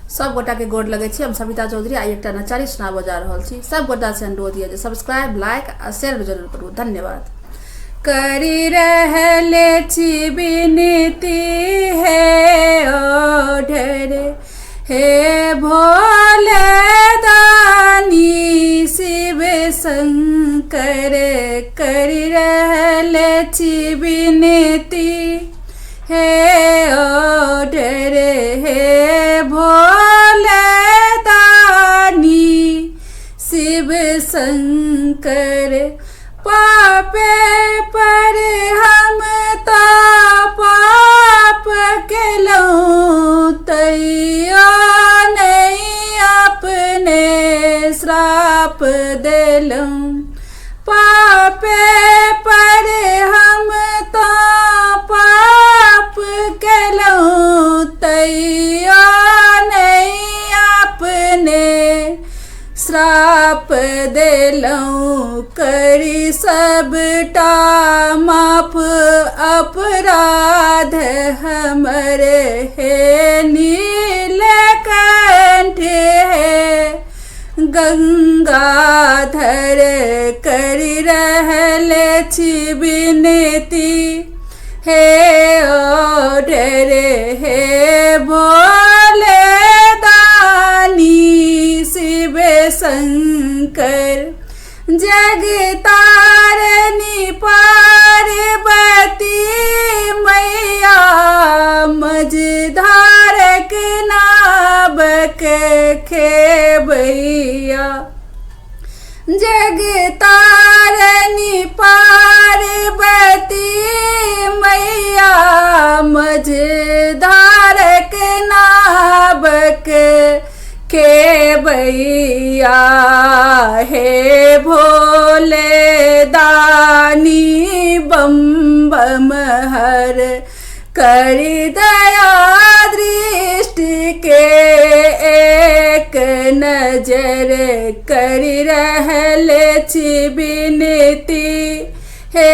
सब गोटा के गोड़ लगे छी। हम सविता चौधरी आई एक नचारी सुनाबो जा रहल छी। सब गोटा से अनुरोध ये सब्सक्राइब लाइक और शेयर भी जरूर करू। धन्यवाद। करी रहले छी विनती है ओढ़रे हे भोले दानी शिव शंकर। करी रहले छी विनती हे ओढ़रे हे भोले दानी शिव शंकर। पापे पर हम तो पाप केलौं तैयो नहीं अपने श्राप देलौं। पापे पर हम तो पाप केलौं तैयो नहीं अपने श्राप देलौं। करी सबटा माफ अपराध हमर हे नीलकंठ हे गंगाधर। करी रहले छी विनती हे ओढ़रे हे भोले दानी शिव शंकर। जग तारनी पार्वती मैया मझधारक नाबक खेबैया। जग तारनी पार्वती मैया मझधारक नाबक खेबैया। हे भोले दानी बम बम हर। करी दया दृष्टि के एक नजर। करी रहले छी विनती हे